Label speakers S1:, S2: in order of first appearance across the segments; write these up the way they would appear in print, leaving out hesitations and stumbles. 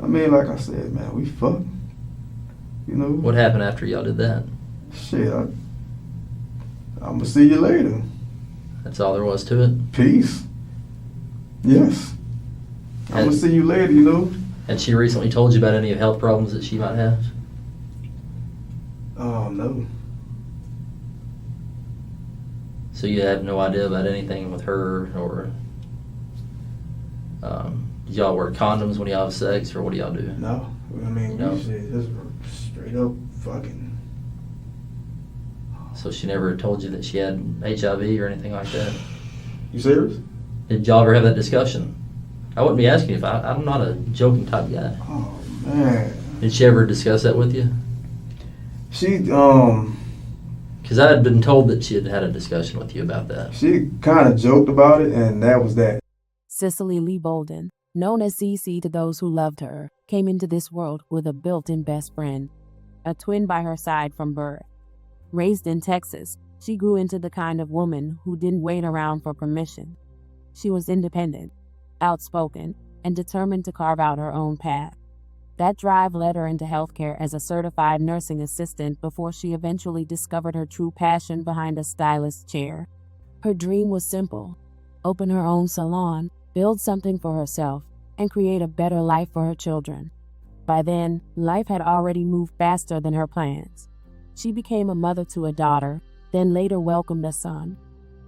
S1: I mean, like I said, man, we fucked. You know.
S2: What happened after y'all did that?
S1: Shit, I'm gonna see you later.
S2: That's all there was to it?
S1: Peace. Yes. I'm gonna
S2: Had,
S1: see you later. You know.
S2: had she recently told you about any health problems that she might have?
S1: Oh no.
S2: So you have no idea about anything with her, or did y'all wear condoms when y'all have sex, or what do y'all do?
S1: No. I mean,
S2: No.
S1: we just straight up fucking.
S2: So she never told you that she had HIV or anything like that?
S1: You serious?
S2: Did y'all ever have that discussion? I wouldn't be asking you if I'm not a joking type guy.
S1: Oh man.
S2: Did she ever discuss that with you?
S1: She
S2: Because I had been told that she had had a discussion with you about that.
S1: She kind of joked about it, and that was that.
S3: Cicely Lee Bolden, known as Cece to those who loved her, came into this world with a built-in best friend, a twin by her side from birth. Raised in Texas, she grew into the kind of woman who didn't wait around for permission. She was independent, outspoken, and determined to carve out her own path. That drive led her into healthcare as a certified nursing assistant before she eventually discovered her true passion behind a stylist's chair. Her dream was simple: open her own salon, build something for herself, and create a better life for her children. By then, life had already moved faster than her plans. She became a mother to a daughter, then later welcomed a son.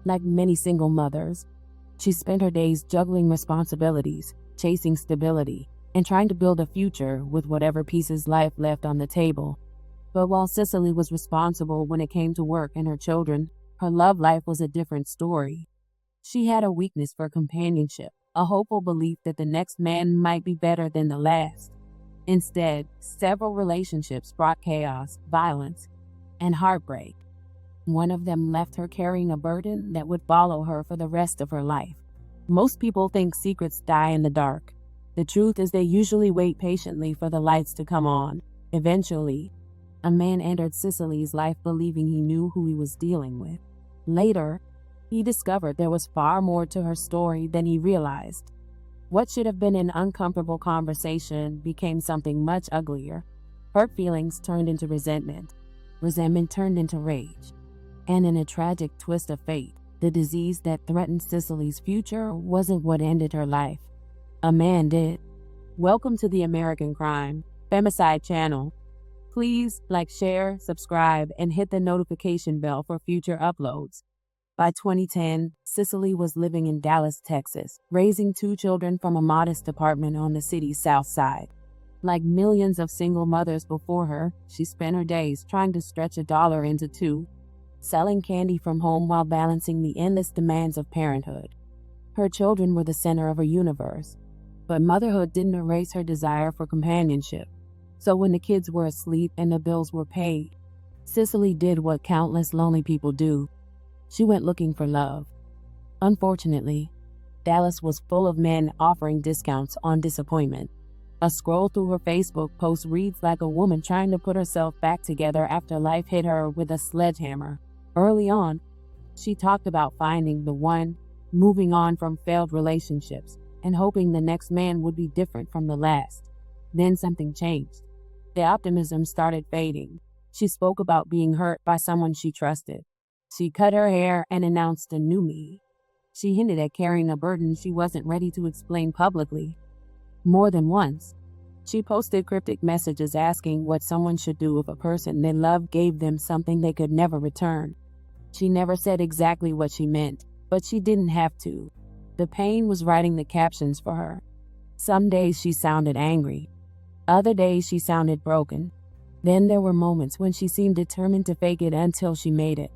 S3: Like many single mothers, she spent her days juggling responsibilities, chasing stability, and trying to build a future with whatever pieces life left on the table. But while Cicely was responsible when it came to work and her children, her love life was a different story. She had a weakness for companionship, a hopeful belief that the next man might be better than the last. Instead, several relationships brought chaos, violence, and heartbreak. One of them left her carrying a burden that would follow her for the rest of her life. Most people think secrets die in the dark. The truth is they usually wait patiently for the lights to come on. Eventually, a man entered Cicely's life believing he knew who he was dealing with. Later, he discovered there was far more to her story than he realized. What should have been an uncomfortable conversation became something much uglier. Hurt feelings turned into resentment. Resentment turned into rage. And in a tragic twist of fate, the disease that threatened Cicely's future wasn't what ended her life. A man did. Welcome to the American Crime Femicide channel. Please like, share, subscribe, and hit the notification bell for future uploads. By 2010, Cicely was living in Dallas, Texas, raising 2 children from a modest apartment on the city's south side. Like millions of single mothers before her, she spent her days trying to stretch $1 into 2, selling candy from home while balancing the endless demands of parenthood. Her children were the center of her universe, but motherhood didn't erase her desire for companionship. So when the kids were asleep and the bills were paid, Cicely did what countless lonely people do. She went looking for love. Unfortunately, Dallas was full of men offering discounts on disappointment. A scroll through her Facebook post reads like a woman trying to put herself back together after life hit her with a sledgehammer. Early on, she talked about finding the one, moving on from failed relationships, and hoping the next man would be different from the last. Then something changed. The optimism started fading. She spoke about being hurt by someone she trusted. She cut her hair and announced a new me. She hinted at carrying a burden she wasn't ready to explain publicly. More than once, she posted cryptic messages asking what someone should do if a person they loved gave them something they could never return. She never said exactly what she meant, but she didn't have to. The pain was writing the captions for her. Some days she sounded angry. Other days she sounded broken. Then there were moments when she seemed determined to fake it until she made it,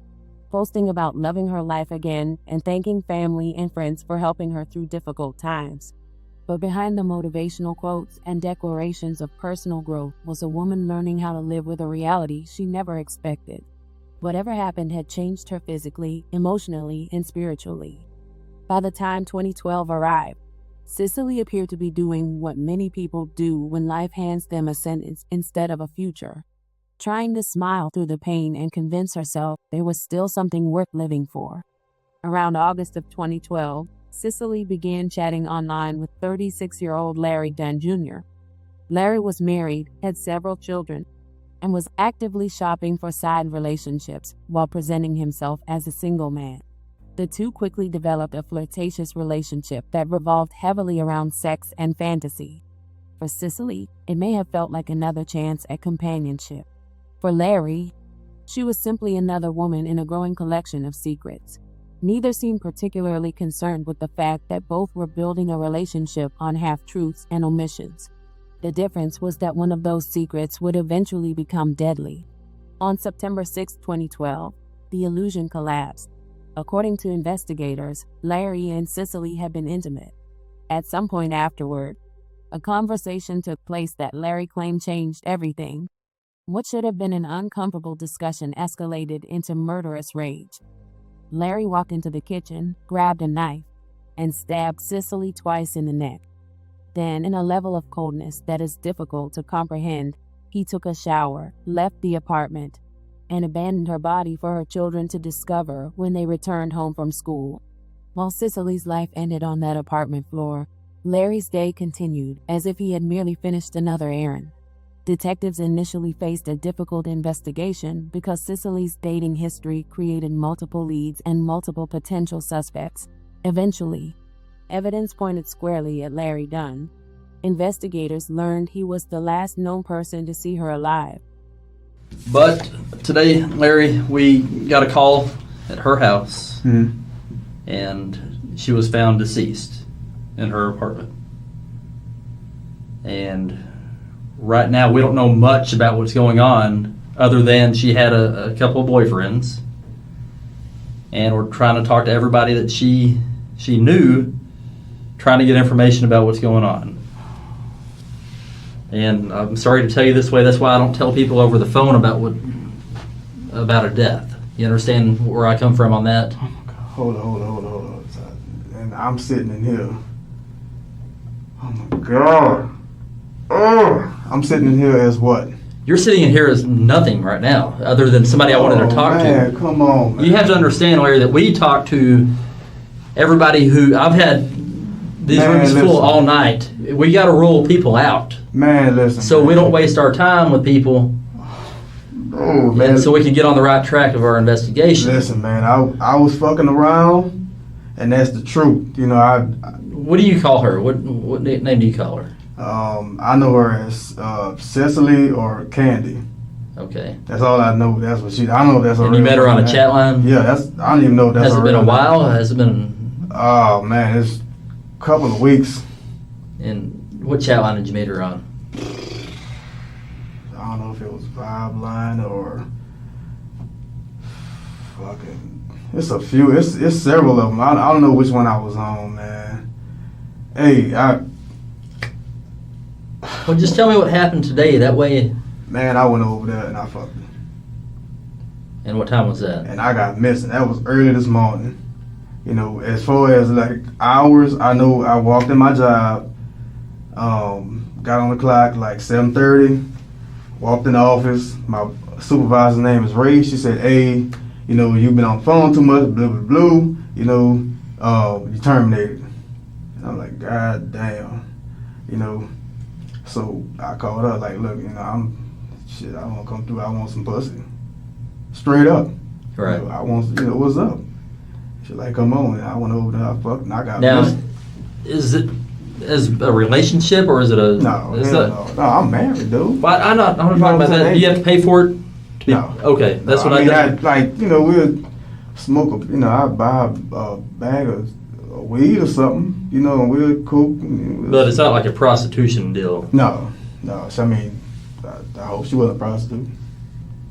S3: posting about loving her life again and thanking family and friends for helping her through difficult times. But behind the motivational quotes and declarations of personal growth was a woman learning how to live with a reality she never expected. Whatever happened had changed her physically, emotionally, and spiritually. By the time 2012 arrived, Cicely appeared to be doing what many people do when life hands them a sentence instead of a future, trying to smile through the pain and convince herself there was still something worth living for. Around August of 2012, Cicely began chatting online with 36-year-old Larry Dunn Jr. Larry was married, had several children, and was actively shopping for side relationships while presenting himself as a single man. The two quickly developed a flirtatious relationship that revolved heavily around sex and fantasy. For Cicely, it may have felt like another chance at companionship. For Larry, she was simply another woman in a growing collection of secrets. Neither seemed particularly concerned with the fact that both were building a relationship on half-truths and omissions. The difference was that one of those secrets would eventually become deadly. On September 6, 2012, the illusion collapsed. According to investigators, Larry and Cicely had been intimate. At some point afterward, a conversation took place that Larry claimed changed everything. What should have been an uncomfortable discussion escalated into murderous rage. Larry walked into the kitchen, grabbed a knife, and stabbed Cicely twice in the neck. Then, in a level of coldness that is difficult to comprehend, he took a shower, left the apartment, and abandoned her body for her children to discover when they returned home from school. While Cicely's life ended on that apartment floor, Larry's day continued as if he had merely finished another errand. Detectives initially faced a difficult investigation because Cicely's dating history created multiple leads and multiple potential suspects. Eventually, evidence pointed squarely at Larry Dunn. Investigators learned he was the last known person to see her alive.
S2: But today, Larry, we got a call at her house, and she was found deceased in her apartment. And right now, we don't know much about what's going on other than she had a couple of boyfriends. And we're trying to talk to everybody that she knew, trying to get information about what's going on. And I'm sorry to tell you this way, that's why I don't tell people over the phone about a death. You understand where I come from on that?
S1: Oh my God. Hold on. And I'm sitting in here. Oh my God. Oh, I'm sitting in here as what?
S2: You're sitting in here as nothing right now, other than somebody I wanted to talk
S1: man,
S2: to.
S1: Come on, man.
S2: You have to understand, Larry, that we talk to everybody who I've had these rooms full all night. We got to rule people out.
S1: Man, listen.
S2: So we don't waste our time with people.
S1: Oh, man.
S2: And so we can get on the right track of our investigation.
S1: Listen, man, I was fucking around, and that's the truth. You know,
S2: What do you call her? What name do you call her?
S1: I know her as Cicely or Candy.
S2: Okay.
S1: That's all I know. That's what I know that's her.
S2: And you met her on a chat line?
S1: Yeah, I don't even know if that's
S2: Has
S1: her
S2: it been
S1: real
S2: a while?
S1: name.
S2: Has it been?
S1: Oh man, it's a couple of weeks.
S2: And what chat line did you meet her on?
S1: I don't know if it was Vibe Line or fucking. It's a few. It's several of them. I don't know which one I was on, man. Hey,
S2: Well, just tell me what happened today. That way.
S1: Man, I went over there and I fucked her.
S2: And what time was that?
S1: And I got missing. That was early this morning. You know, as far as like hours, I know I walked in my job, got on the clock like 7:30, walked in the office. My supervisor's name is Ray. She said, hey, you know, you've been on the phone too much, blah, blah, blah, you know, you terminated. And I'm like, God damn, you know. So I called her like, look, you know, I want to come through. I want some pussy. Straight up.
S2: Right.
S1: You know, I want, you know, what's up? She's like, come on. And I went over there, I fucked, and I got
S2: Now,
S1: missed.
S2: is it as a relationship or is it a?
S1: No,
S2: is
S1: hell
S2: that,
S1: no. No, I'm married, dude.
S2: Well, I'm not talking about that. Do you have to pay for it? To be,
S1: No.
S2: Okay, that's
S1: No,
S2: what I
S1: mean,
S2: did.
S1: like, you know, we'll smoke a, you know, I'd buy a bag of weed or something, you know, and we'll cook.
S2: But it's not like a prostitution deal.
S1: No. So, I mean, I hope she wasn't a prostitute.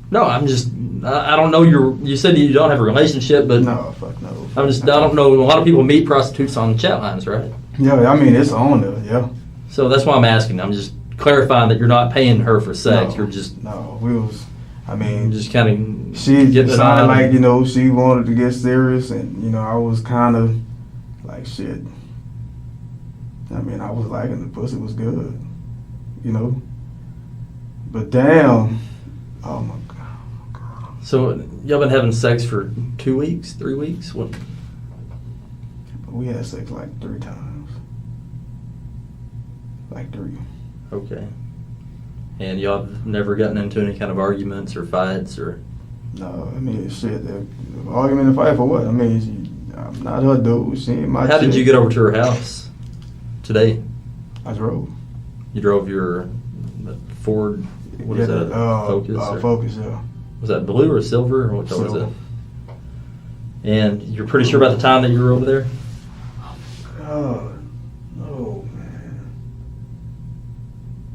S2: No, I'm just. I don't know. You said you don't have a relationship, but
S1: No, fuck no.
S2: I don't know. A lot of people meet prostitutes on chat lines, right?
S1: Yeah, I mean, it's on there, yeah.
S2: So that's why I'm asking. I'm just clarifying that you're not paying her for sex.
S1: No,
S2: You're just.
S1: No, we was, I mean,
S2: Just kind of.
S1: she
S2: getting it
S1: sounded
S2: on.
S1: like, you know, she wanted to get serious, and, you know, I was kind of like, shit. I mean, I was liking the pussy was good, you know. But damn, oh my God.
S2: So y'all been having sex for 2 weeks, 3 weeks? What?
S1: We had sex like 3 times. Like 3.
S2: Okay. And y'all have never gotten into any kind of arguments or fights or?
S1: No, I mean, shit. The argument and fight for what? I mean, I'm not her dude. She ain't my
S2: How
S1: chick.
S2: did you get over to her house today?
S1: I drove.
S2: You drove your Ford, what is that, Focus? Or-
S1: Focus, yeah.
S2: Was that blue or silver, or what color was it?
S1: Silver.
S2: And you're pretty sure about the time that you were over there?
S1: God, no, man.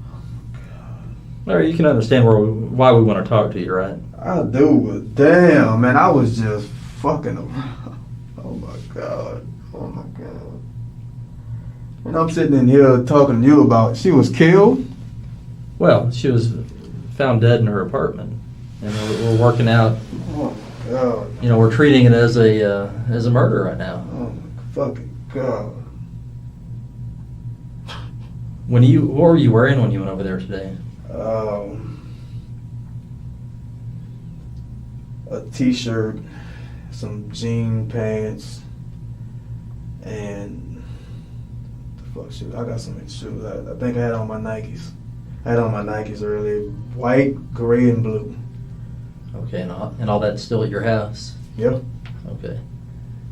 S1: Oh, my God.
S2: Larry, you can understand why we want to talk to you, right?
S1: I do, but damn, man, I was just fucking around. Oh, my God. Oh, my God. And I'm sitting in here talking to you about she was killed?
S2: Well, she was found dead in her apartment, and we're working out.
S1: Oh, my God.
S2: You know, we're treating it as a murder right now.
S1: Oh, my fucking God.
S2: What were you wearing when you went over there today?
S1: A t-shirt, some jean pants, and the fuck shoes. I got some shoes. I think I had on my Nikes. I had on my Nikes earlier. White, gray, and blue.
S2: Okay, and all that's still at your house?
S1: Yeah.
S2: Okay.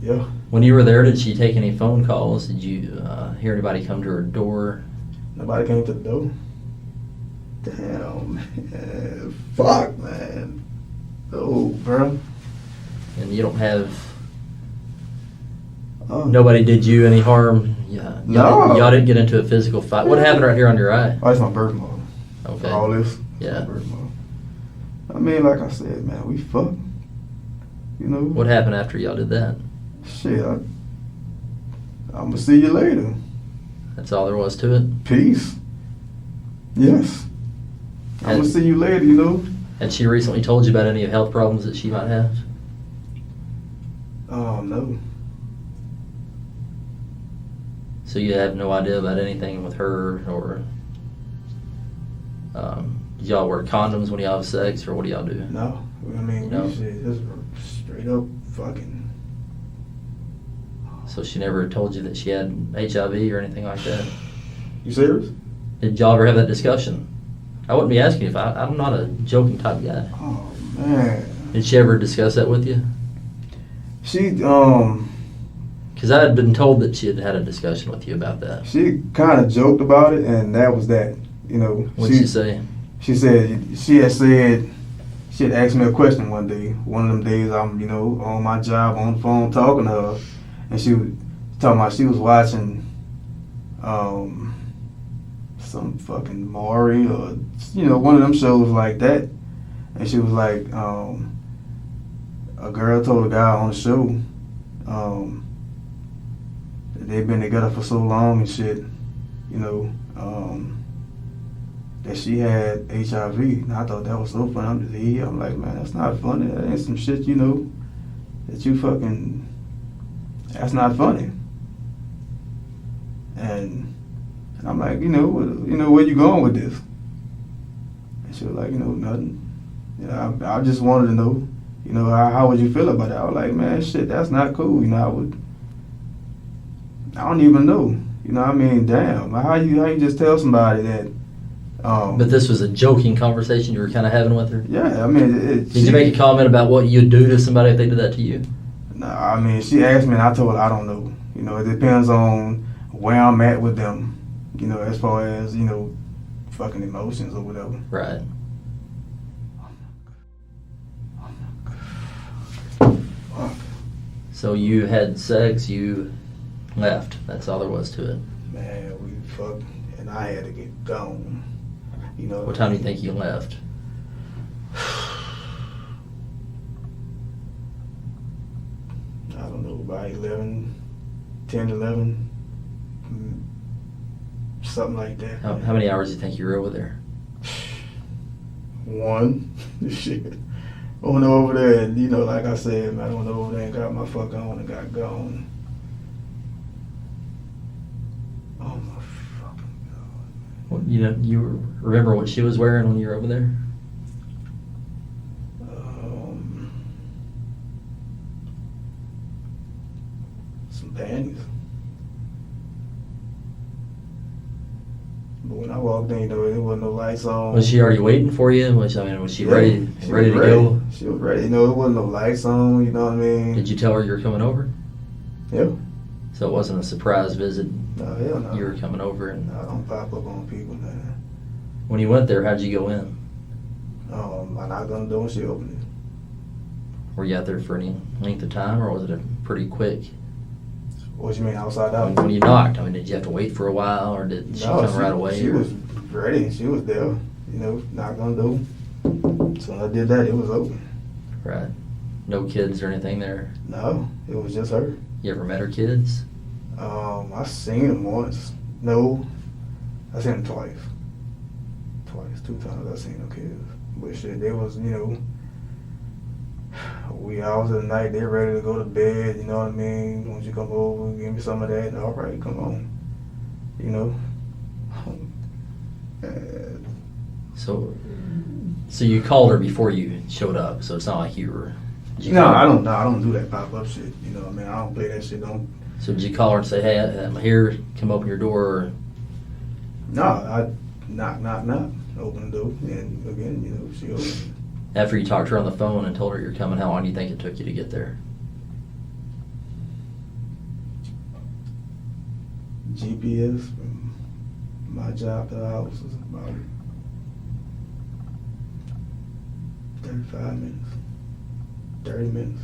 S1: Yeah.
S2: When you were there, did she take any phone calls? Did you hear anybody come to her door?
S1: Nobody came to the door. Damn, man. Fuck, man. Oh, bro.
S2: And you don't have...
S1: Oh.
S2: Nobody did you any harm? Yeah.
S1: No.
S2: Y'all didn't get into a physical fight. What happened right here on your eye?
S1: Oh, it's my birth mother.
S2: Okay.
S1: For all this.
S2: Yeah.
S1: My birth mother. I mean, like I said, man, we fucked. You know?
S2: What happened after y'all did that?
S1: Shit, I'm gonna see you later.
S2: That's all there was to it?
S1: Peace. Yes. I'm gonna see you later, you know?
S2: Had she recently told you about any health problems that she might have?
S1: Oh, no.
S2: So you have no idea about anything with her, or do y'all wear condoms when y'all have sex, or what do y'all do?
S1: No. I mean,
S2: No.
S1: shit, just straight up fucking.
S2: So she never told you that she had HIV or anything like that?
S1: You serious?
S2: Did y'all ever have that discussion? I wouldn't be asking you if I'm not a joking type guy.
S1: Oh, man.
S2: Did she ever discuss that with you?
S1: She,
S2: Because I had been told that she had had a discussion with you about that.
S1: she kind of joked about it, and that was that. You know,
S2: What did she say?
S1: She said she had asked me a question one day. One of them days I'm, you know, on my job on the phone talking to her, and she was talking about she was watching some fucking Maury or, you know, one of them shows like that, and she was like, a girl told a guy on the show that they've been together for so long and shit, you know, that she had HIV. And I thought that was so funny. I'm like, man, that's not funny. That ain't some shit, you know, that you fucking, that's not funny. And I'm like, you know, where you going with this? And she was like, you know, nothing. You know, I just wanted to know, you know, how would you feel about it? I was like, man, shit, that's not cool. You know, I don't even know. You know what I mean? Damn. How you just tell somebody that?
S2: But this was a joking conversation you were kind of having with her?
S1: Yeah, I mean,
S2: Did you make a comment about what you'd do to somebody if they did that to you?
S1: No, I mean, she asked me and I told her I don't know. You know, it depends on where I'm at with them. You know, as far as, you know, fucking emotions or whatever.
S2: Right.
S1: Fuck.
S2: So you had sex, you left. That's all there was to it.
S1: Man, we fucked and I had to get gone. You know.
S2: What time do you think you left?
S1: I don't know, by 10, 11, something like that.
S2: How many hours do you think you were over there?
S1: 1. Shit. I went over there and, you know, like I said, man, I went over there and got my fuck on and got gone. Oh my fucking God.
S2: What, you remember what she was wearing when you were over there?
S1: Some panties. But when I walked in, there wasn't no lights on.
S2: Was she already waiting for you? Was she ready
S1: She
S2: ready
S1: was
S2: to go?
S1: She was ready. There wasn't no lights on. You know what I mean?
S2: Did you tell her you were coming over?
S1: Yeah.
S2: So it wasn't a surprise visit.
S1: No, hell no.
S2: You were coming over, and
S1: No, I don't pop up on people, man.
S2: when you went there, how'd you go in?
S1: I knocked on the door and she opened it.
S2: Were you out there for any length of time, or was it a pretty quick?
S1: What you mean, outside out?
S2: When you knocked, did you have to wait for a while, or did she come right away?
S1: She was ready. She was there. Knocked on the door. So when I did that, it was open.
S2: Right. No kids or anything there?
S1: No, it was just her.
S2: You ever met her kids?
S1: I seen them once. No, I seen them twice. 2 times I seen them kids. But shit, they was, we hours of the night, they ready to go to bed, you know what I mean? Once you come over, give me some of that, all right, come on.
S2: So you called her before you showed up, so it's not like you were...
S1: No, I don't do that pop-up shit, you know what I mean? I don't play that shit,
S2: So did you call her and say, hey, I'm here, come open your door, or...
S1: No, I knock, open the door, and again, she opened.
S2: After you talked to her on the phone and told her you're coming, how long do you think it took you to get there?
S1: GPS from my job to the house is about 35 minutes, 30 minutes.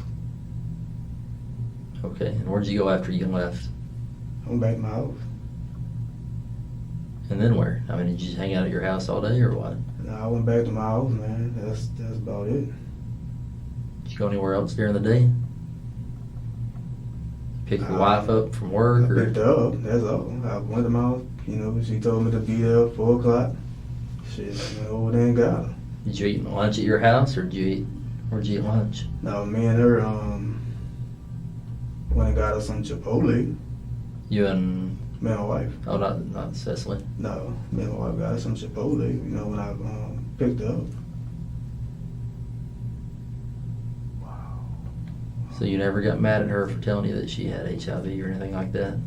S2: Okay, and where'd you go after you left?
S1: I went back to my house.
S2: And then where? Did you just hang out at your house all day, or what?
S1: No, I went back to my house, man. That's about it.
S2: Did you go anywhere else during the day? Pick your wife up from work?
S1: I picked her up, that's all. I went to my house, she told me to be there at 4 o'clock. Shit, I went over there and got her.
S2: Did you eat lunch at your house, or where'd you eat lunch?
S1: No, me and her, went and got her some Chipotle.
S2: You and...
S1: Me and my wife.
S2: Oh, not Cicely?
S1: No, me and my wife got her some Chipotle, when I picked her up. Wow.
S2: So you never got mad at her for telling you that she had HIV or anything like that?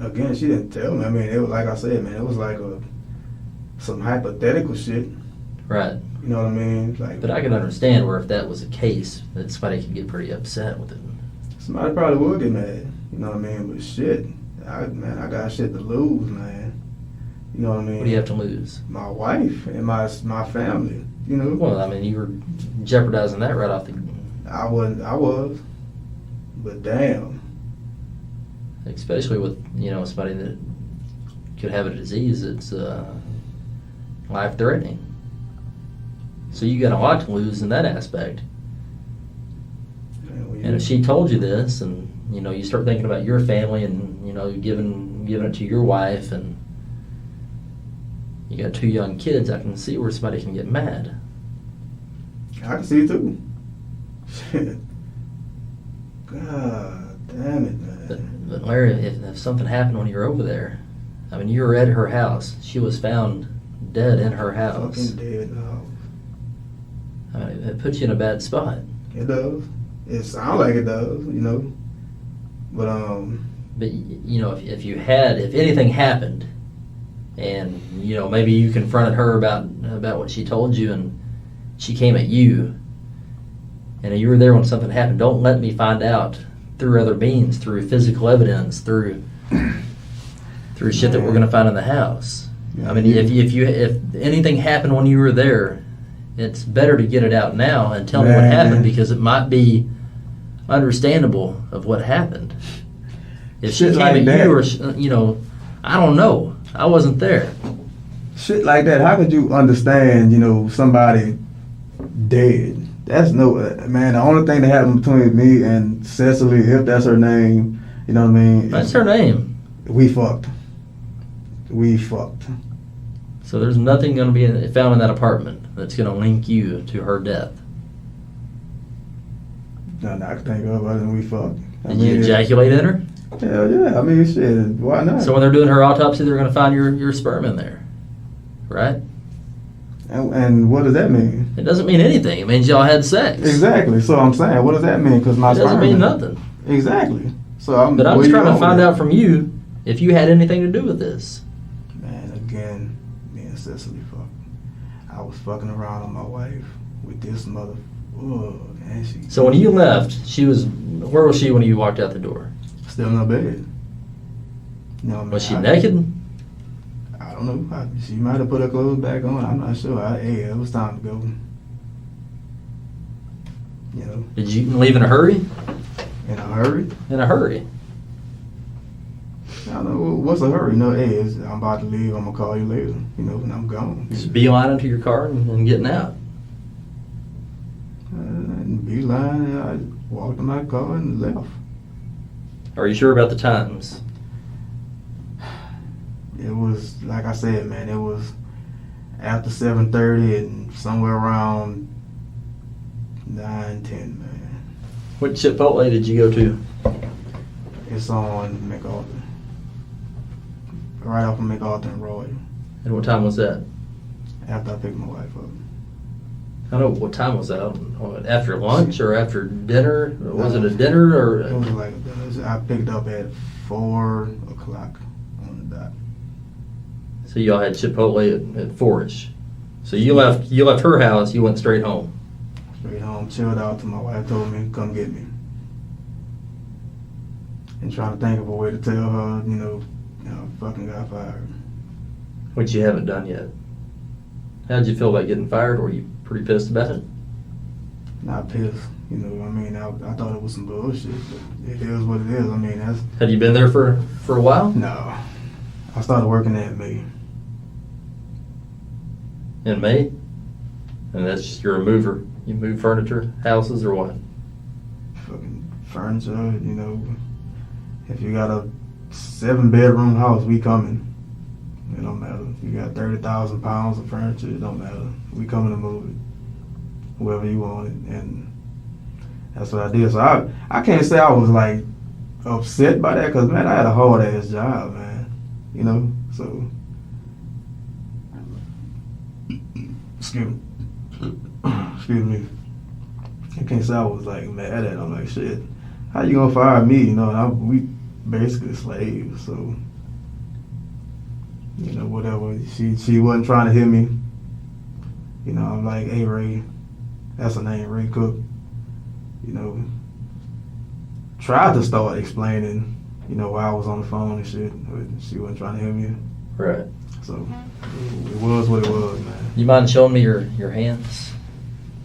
S1: Again, she didn't tell me. It was like I said, man, it was like some hypothetical shit.
S2: Right.
S1: You know what I mean?
S2: But I can understand where if that was the case, that somebody could get pretty upset with it.
S1: Somebody probably would get mad. You know what I mean? But shit, I got shit to lose, man. You know what I mean?
S2: What do you have to lose?
S1: My wife and my family.
S2: Well, you were jeopardizing that right off the...
S1: I was. But damn.
S2: Especially with, somebody that could have a disease that's life-threatening. So you got a lot to lose in that aspect. And if she told you this, and you start thinking about your family, and giving it to your wife, and you got 2 young kids, I can see where somebody can get mad.
S1: I can see it too. Shit. God damn it, man.
S2: But Larry, if something happened when you were over there, you were at her house. She was found dead in her house.
S1: Fucking dead in the house.
S2: It puts you in a bad spot.
S1: It does. It sounds like it does, But if anything happened, and maybe you confronted her about what she told you, and she came at you, and you were there when something happened, don't let me find out through other means, through physical evidence, through shit that we're gonna find in the house. Yeah.
S2: If anything happened when you were there, it's better to get it out now and tell me what happened, because it might be understandable of what happened. If she came at you, or I don't know. I wasn't there.
S1: Shit like that. How could you understand? Somebody dead. That's man. The only thing that happened between me and Cicely, if that's her name, you know what I mean.
S2: That's her name.
S1: We fucked.
S2: So there's nothing going to be found in that apartment that's going to link you to her death.
S1: Nothing I can think of other than we fucked.
S2: Did you ejaculate in her?
S1: Hell yeah. Shit. Why not?
S2: So when they're doing her autopsy, they're going to find your sperm in there, right?
S1: And what does that mean?
S2: It doesn't mean anything. It means y'all had sex.
S1: Exactly. So I'm saying, what does that mean? Because my
S2: it doesn't mean nothing.
S1: Exactly. So
S2: I'm just trying to find out from you if you had anything to do with this.
S1: Man, again, me and Cicely fucked. I was fucking around on my wife with this mother. Oh, man, she
S2: So when you left, where was she when you walked out the door?
S1: still in her bed. You know,
S2: Was she naked?
S1: I don't know. She might have put her clothes back on. I'm not sure. Hey, it was time to go. You know,
S2: Did you leave in a hurry?
S1: in a hurry.
S2: In a hurry.
S1: I don't know what's a hurry. No, hey, I'm about to leave. I'm gonna call you later. You know, when I'm gone.
S2: Just beeline into your car and getting out.
S1: Beeline. I walked in my car and left.
S2: Are you sure about the times?
S1: It was like I said, man. It was after 7:30 and somewhere around 9:10, man.
S2: What Chipotle did you go to?
S1: It's on MacArthur, right off of MacArthur and Royal.
S2: And what time was that?
S1: After I picked my wife up.
S2: I don't know, what time was that? After lunch or after dinner? Was it a dinner or?
S1: It was like I picked up at 4 o'clock on the dot.
S2: So y'all had Chipotle at 4-ish. So you left her house, you went straight home.
S1: Straight home, chilled out till my wife told me, come get me. And trying to think of a way to tell her, you know, fucking got fired.
S2: Which you haven't done yet. How'd you feel about getting fired? Were you pretty pissed about it?
S1: Not pissed, you know. I mean, I thought it was some bullshit, but it is what it is. I mean, that's
S2: Had you been there for a while?
S1: no. I started working there in May.
S2: In May? And that's just, you're a mover. You move furniture, houses, or what?
S1: Fucking furniture, you know. If you got a 7-bedroom house, we coming. It don't matter. If you got 30,000 pounds of furniture, it don't matter. We coming to move it. Whoever you want it. And that's what I did. So I can't say I was like upset by that because, man, I had a hard ass job, man. You know? So, excuse me. I can't say I was like mad at it. I'm like, shit, how you gonna fire me? You know, and we basically slaves, so you know, whatever. She wasn't trying to hit me. You know, I'm like, hey Ray, that's her name, Ray Cook. You know, tried to start explaining, you know, why I was on the phone and shit, but she wasn't trying to hit me.
S2: Right.
S1: So it was what it was, man.
S2: You mind showing me your hands?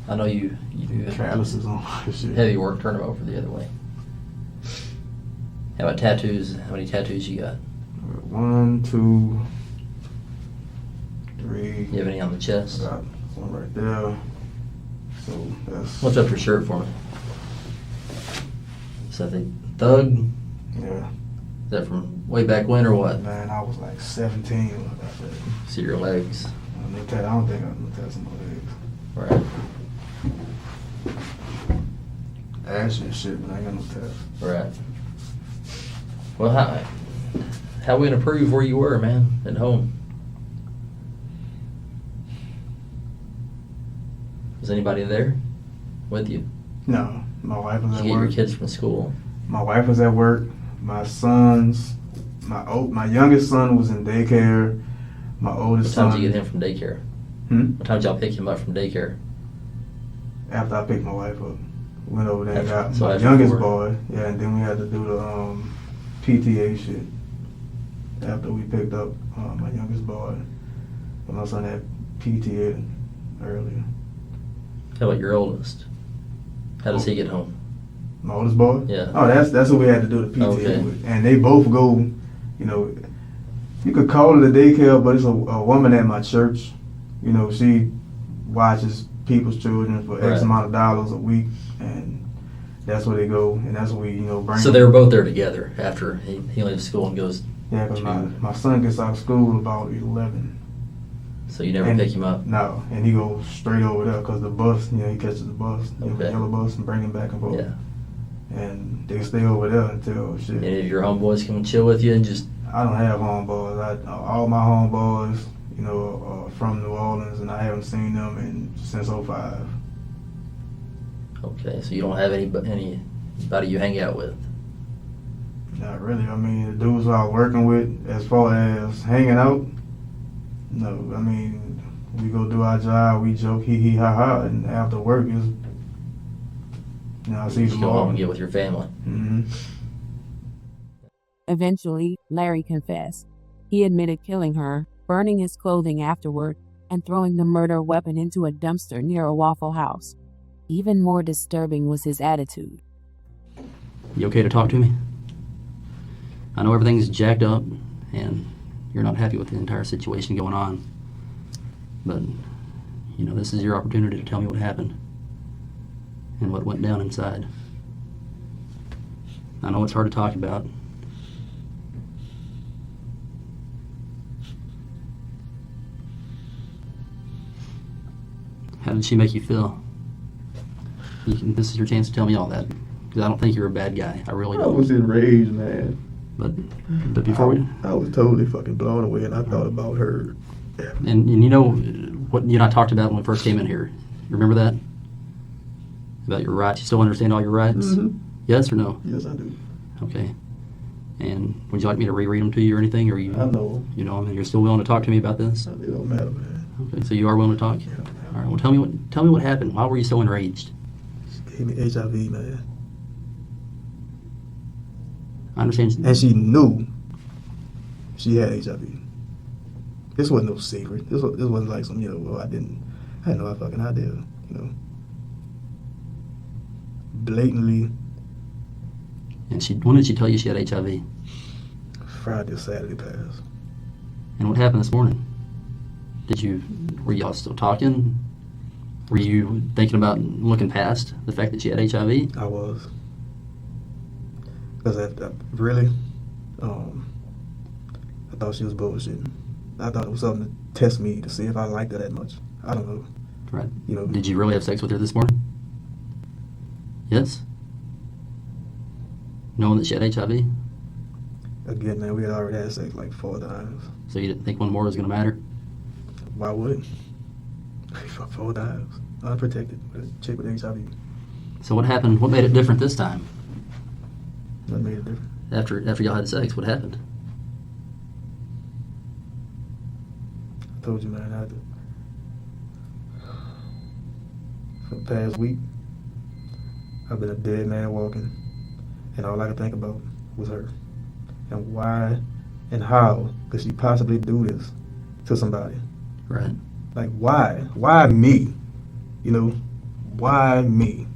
S2: I know you do
S1: Calluses on shit.
S2: heavy work. Turn them over the other way. How about tattoos? How many tattoos you got?
S1: 1, 2, 3.
S2: You have any on the
S1: I
S2: chest?
S1: got one right there. So that's
S2: What's up your shirt for me? Is that the Thug?
S1: yeah.
S2: Is that from way back when or what?
S1: Man, I was like 17 when I got that.
S2: See your legs.
S1: I don't think I'm gonna test my legs.
S2: Right.
S1: Ash and shit, but I ain't got no test.
S2: Right. Well, how we gonna prove where you were, man, at home? Was anybody there with you?
S1: No, my wife was
S2: Did
S1: at
S2: you get your
S1: work.
S2: kids from school?
S1: My wife was at work. My sons, my youngest son was in daycare. My
S2: What
S1: oldest
S2: time
S1: son.
S2: did you get him from daycare?
S1: Hmm?
S2: What time did y'all pick him up from daycare?
S1: After I picked my wife up, went over there and got
S2: So
S1: my
S2: after
S1: youngest
S2: 4.
S1: boy. Yeah, and then we had to do the PTA shit after we picked up my youngest boy. And my son had PTA earlier.
S2: How about your oldest? How does he get home?
S1: My oldest boy?
S2: Yeah.
S1: Oh, that's what we had to do the PTA
S2: Okay.
S1: with. And they both go, you know, you could call it a daycare, but it's a woman at my church. You know, she watches people's children for X
S2: Right.
S1: amount of dollars a week, and that's where they go, and that's where we, you know, bring
S2: So
S1: them.
S2: they were both there together after he leaves school and goes.
S1: Yeah, because my son gets out of school about 11.
S2: So you never
S1: And-
S2: pick him up.
S1: No, and he goes straight over there because the bus, you know, he catches the bus, the
S2: Okay.
S1: yellow bus, and bring him back and forth.
S2: Yeah.
S1: And they stay over there until shit.
S2: Any of your homeboys come chill with you and just.
S1: I don't have homeboys. All my homeboys, you know, are from New Orleans, and I haven't seen them since '05.
S2: Okay, so you don't have anybody you hang out with.
S1: Not really. I mean, the dudes who I was working with, as far as hanging out, no. I mean, we go do our job, we joke, hee hee ha ha, and after work is, I see
S4: You
S1: them
S4: go
S1: all.
S4: home and get with your family.
S1: Mm-hmm.
S3: Eventually, Larry confessed. He admitted killing her, burning his clothing afterward, and throwing the murder weapon into a dumpster near a Waffle House. Even more disturbing was his attitude.
S2: You okay to talk to me? I know everything's jacked up, and you're not happy with the entire situation going on. But, this is your opportunity to tell me what happened and what went down inside. I know it's hard to talk about. How did she make you feel? This is your chance to tell me all that. Because I don't think you're a bad guy. I really
S5: I
S2: don't.
S5: was enraged, man.
S2: But before we...
S5: I was totally fucking blown away, and I thought about her.
S2: And what you and I talked about when we first came in here. You remember that? About your rights. You still understand all your rights?
S5: Mm-hmm.
S2: Yes or no?
S5: Yes, I do.
S2: Okay. And would you like me to reread them to you or anything? Or
S5: I know.
S2: You're still willing to talk to me about this?
S5: It don't matter, man.
S2: Okay, so you are willing to talk?
S5: Yeah.
S2: All right, well tell me what happened. Why were you so enraged?
S5: She gave me HIV, man.
S2: I understand.
S5: And she knew she had HIV. This wasn't no secret. This wasn't like some, I had no fucking idea, Blatantly.
S2: And when did she tell you she had HIV?
S5: Friday or Saturday passed.
S2: And what happened this morning? Were y'all still talking? Were you thinking about looking past the fact that she had HIV?
S5: I was. Because I really, I thought she was bullshitting. I thought it was something to test me to see if I liked her that much. I don't know.
S2: Right. Did you really have sex with her this morning? Yes? Knowing that she had HIV?
S5: Again, man, we had already had sex like 4 times.
S2: So you didn't think one more was going to matter?
S5: Why would it? 4 times. Unprotected. With a chick with HIV.
S2: So what happened? What made it different this time?
S5: What made it different?
S2: After y'all had sex, what happened?
S5: I told you, man, for the past week, I've been a dead man walking, and all I could think about was her. And why and how could she possibly do this to somebody?
S2: Right.
S5: Like, why? Why me? Why me?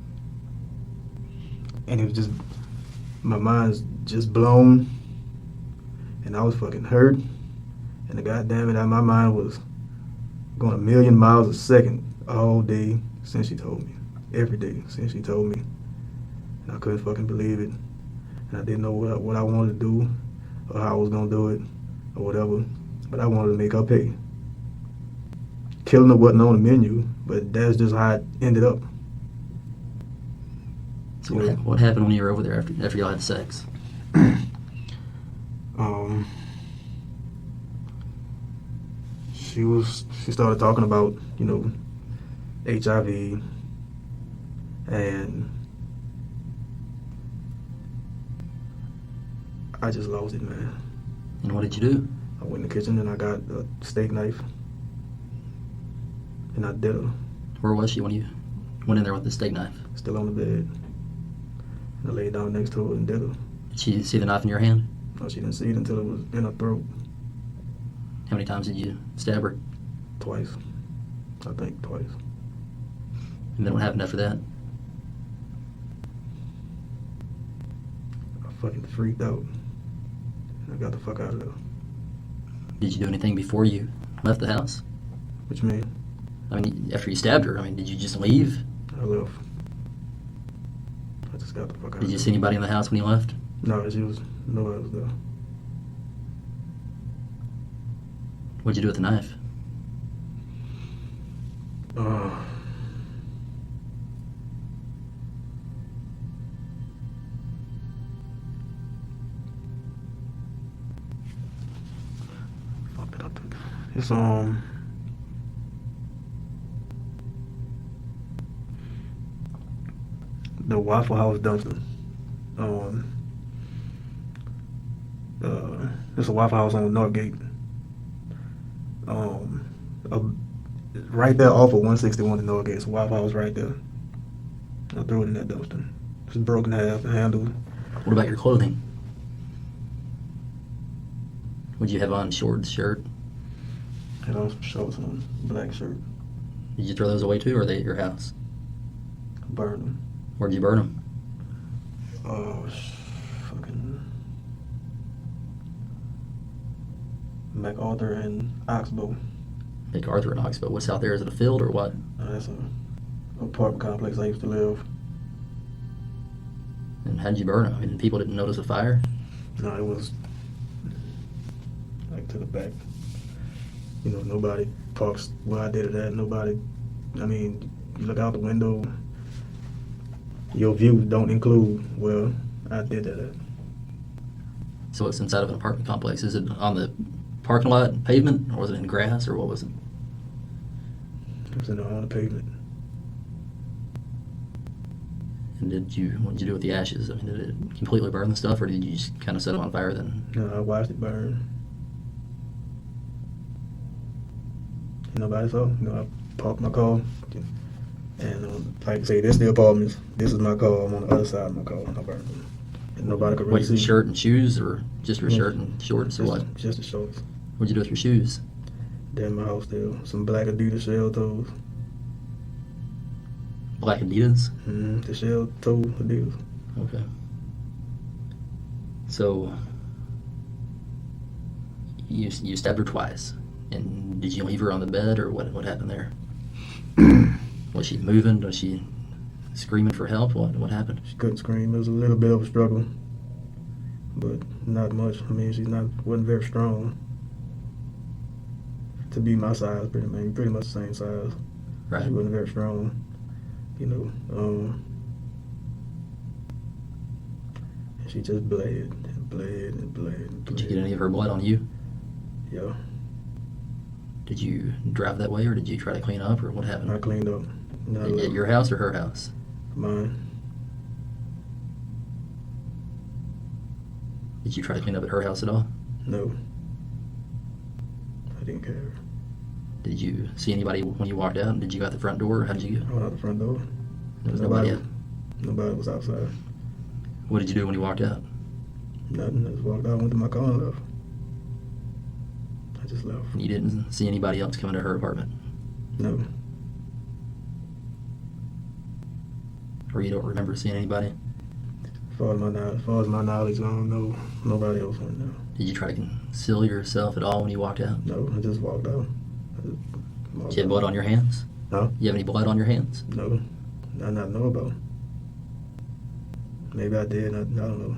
S5: And it was just, my mind's just blown, and I was fucking hurt, and the goddamn it, my mind was going 1,000,000 miles a second all day since she told me. Every day since she told me. And I couldn't fucking believe it. And I didn't know what I wanted to do or how I was going to do it or whatever. But I wanted to make her pay. Killing her wasn't on the menu, but that's just how it ended up.
S2: So what happened when you were over there after y'all had sex?
S5: She started talking about, HIV, and I just lost it, man.
S2: And what did you do?
S5: I went in the kitchen and I got a steak knife, and I did her.
S2: Where was she when you went in there with the steak knife?
S5: Still on the bed. And I laid down next to her and did her.
S2: Did she see the knife in your hand?
S5: No, she didn't see it until it was in her throat.
S2: How many times did you stab her?
S5: Twice. I think twice.
S2: And then what happened after that?
S5: I fucking freaked out. And I got the fuck out of there.
S2: Did you do anything before you left the house?
S5: What you mean?
S2: I mean, after you stabbed her, did you just leave?
S5: I left. I just got the fuck out of there.
S2: Did you see anybody in the house when you left?
S5: No, nobody was there.
S2: What'd you do with the knife?
S5: Fuck it up. It's the Waffle House dumpster. It's a Waffle House on Northgate. Uh, right there off of 161 in Northgate. It's a Waffle House right there. I threw it in that dumpster. It's broken half, the handle.
S2: What about your clothing? What'd you have on? Shorts, shirt?
S5: Had on some shorts and a black shirt.
S2: Did you throw those away too, or are they at your house?
S5: Burned them.
S2: Where'd you burn them?
S5: Fucking MacArthur and Oxbow.
S2: MacArthur and Oxbow. What's out there? Is it a field or what?
S5: That's a apartment complex I used to live.
S2: And how'd you burn them? I mean, people didn't notice a fire?
S5: No, it was like to the back. You know, nobody parks where I did it at. Nobody, I mean, you look out the window, your view don't include where I did that at.
S2: So it's inside of an apartment complex. Is it on the parking lot pavement, or was it in grass, or what was it?
S5: It was on the pavement.
S2: And what did you do with the ashes? I mean, did it completely burn the stuff, or did you just kind of set it on fire then?
S5: No, I watched it burn. And nobody saw. You know, I parked my car. And like I say, this is the apartments. This is my car. I'm on the other side of my car. I burned them. And nobody could really
S2: Wait,
S5: see.
S2: shirt and shoes, or just your shirt and shorts, or what?
S5: Just the shorts.
S2: What'd you do with your shoes?
S5: They're in my house still. Some black Adidas shell toes.
S2: Black Adidas?
S5: The shell toe Adidas.
S2: Okay. So, you stabbed her twice. And did you leave her on the bed, or what happened there? Was she moving? Was she screaming for help? What happened?
S5: She couldn't scream. It was a little bit of a struggle, but not much. I mean, wasn't very strong. To be my size, pretty much the same size.
S2: Right.
S5: She wasn't very strong, you know. And she just bled and bled and bled and bled.
S2: Did you get any of her blood on you?
S5: Yeah.
S2: Did you drive that way, or did you try to clean up, or what happened?
S5: I cleaned up.
S2: At your house or her house?
S5: Mine.
S2: Did you try to clean up at her house at all?
S5: No. I didn't care.
S2: Did you see anybody when you walked out? Did you go out the front door, or how did you go?
S5: I went out the front door.
S2: There was nobody out?
S5: Nobody was outside.
S2: What did you do when you walked out?
S5: Nothing. I just walked out, went to my car and left. I just left.
S2: You didn't see anybody else come into her apartment?
S5: No.
S2: Or you don't remember seeing anybody?
S5: As far as my knowledge, I don't know. Nobody else went there.
S2: Did you try to conceal yourself at all when you walked out?
S5: No, I just walked out.
S2: Did you have blood on your hands?
S5: No.
S2: You have any blood on your hands?
S5: No. I not know about. Maybe I did. I don't know.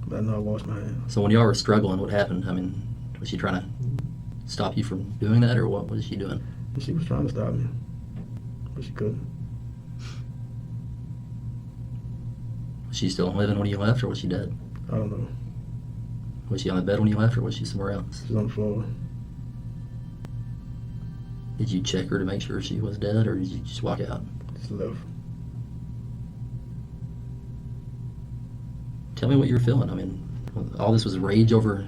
S5: But I know I washed my hands.
S2: So when y'all were struggling, what happened? I mean, was she trying to stop you from doing that, or what was she doing?
S5: She was trying to stop me, but she couldn't.
S2: Was she still living when you left, or was she dead?
S5: I don't know.
S2: Was she on the bed when you left, or was she somewhere else?
S5: She was on the floor.
S2: Did you check her to make sure she was dead, or did you just walk out?
S5: Just left.
S2: Tell me what you were feeling. I mean, all this was rage over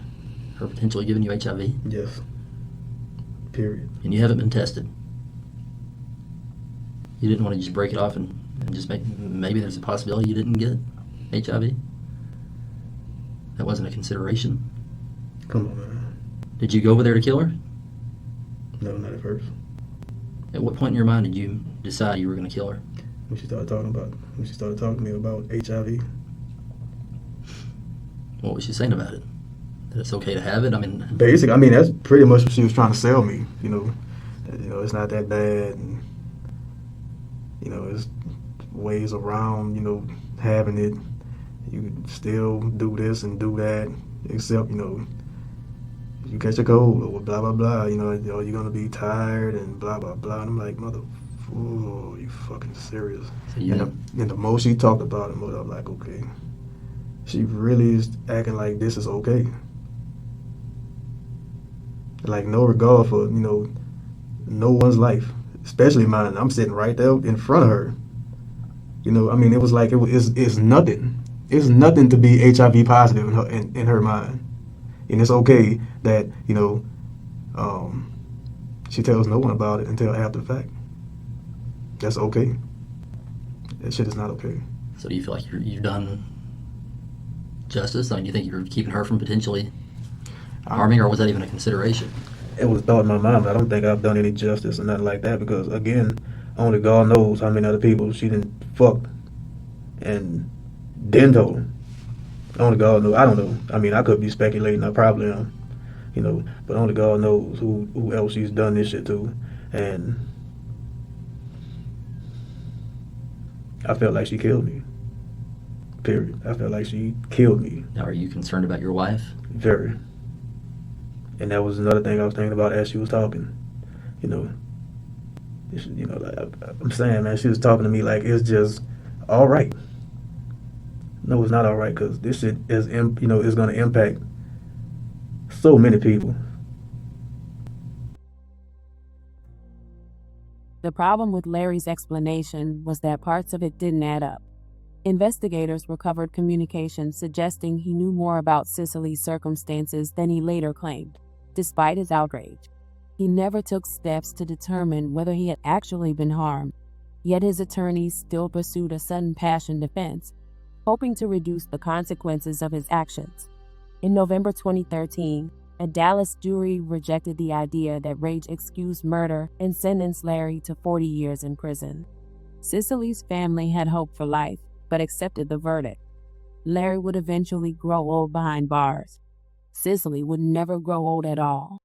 S2: her potentially giving you HIV?
S5: Yes. Period.
S2: And you haven't been tested? You didn't want to just break it off and just maybe there's a possibility you didn't get HIV? That wasn't a consideration?
S5: Come on, man.
S2: Did you go over there to kill her?
S5: No, not at first.
S2: At what point in your mind did you decide you were going to kill her?
S5: When she started talking to me about HIV.
S2: What was she saying about it? That it's okay to have it? I mean,
S5: Basically, that's pretty much what she was trying to sell me. You know, it's not that bad. And, you know, there's ways around, you know, having it. You can still do this and do that, except, you know, you catch a cold or blah, blah, blah. You know, you're going to be tired and blah, blah, blah. And I'm like, oh, you fucking serious.
S2: So
S5: and the more she talked about it, the more I'm like, okay. She really is acting like this is okay. Like, no regard for, you know, no one's life, especially mine. I'm sitting right there in front of her. You know, I mean, it was like it's nothing. It's nothing to be HIV positive in her mind. And it's okay that, she tells no one about it until after the fact. That's okay. That shit is not okay.
S2: So do you feel like you've done justice? I mean, do you think you're keeping her from potentially harming, or was that even a consideration?
S5: It was a thought in my mind, but I don't think I've done any justice or nothing like that because, again, only God knows how many other people she didn't fuck and then told them. Only God knows. I don't know. I mean, I could be speculating. I probably am. But only God knows who else she's done this shit to. And I felt like she killed me. Period. I felt like she killed me.
S2: Now, are you concerned about your wife?
S5: Very. And that was another thing I was thinking about as she was talking. I'm saying, man, she was talking to me like it's just all right. No, it's not all right because this shit is going to impact so many people.
S3: The problem with Larry's explanation was that parts of it didn't add up. Investigators recovered communication suggesting he knew more about Cicely's circumstances than he later claimed. Despite his outrage, he never took steps to determine whether he had actually been harmed, yet his attorneys still pursued a sudden passion defense, hoping to reduce the consequences of his actions. In November 2013, a Dallas jury rejected the idea that Rage excused murder and sentenced Larry to 40 years in prison. Cicely's family had hope for life, but accepted the verdict. Larry would eventually grow old behind bars. Cicely would never grow old at all.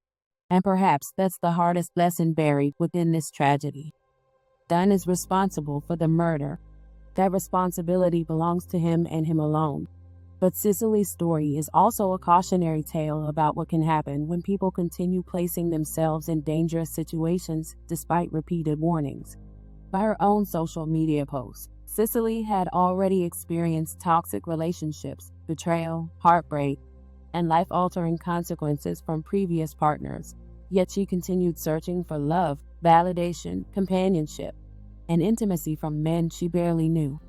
S3: And perhaps that's the hardest lesson buried within this tragedy. Dunn is responsible for the murder. That responsibility belongs to him and him alone. But Cicely's story is also a cautionary tale about what can happen when people continue placing themselves in dangerous situations despite repeated warnings. By her own social media posts, Cicely had already experienced toxic relationships, betrayal, heartbreak, and life-altering consequences from previous partners. Yet she continued searching for love, validation, companionship, and intimacy from men she barely knew.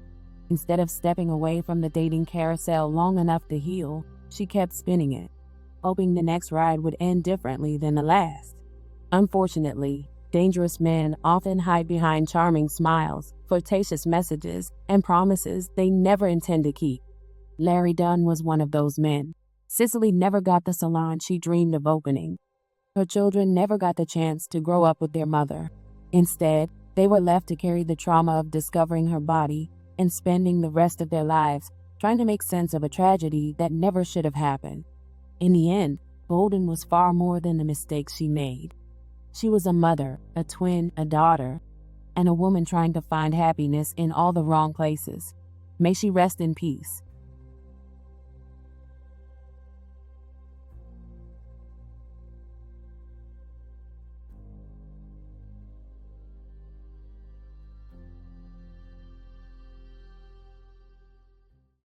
S3: Instead of stepping away from the dating carousel long enough to heal, she kept spinning it, hoping the next ride would end differently than the last. Unfortunately, dangerous men often hide behind charming smiles, flirtatious messages, and promises they never intend to keep. Larry Dunn was one of those men. Cicely never got the salon she dreamed of opening. Her children never got the chance to grow up with their mother. Instead, they were left to carry the trauma of discovering her body and spending the rest of their lives trying to make sense of a tragedy that never should have happened. In the end, Bolden was far more than the mistakes she made. She was a mother, a twin, a daughter, and a woman trying to find happiness in all the wrong places. May she rest in peace.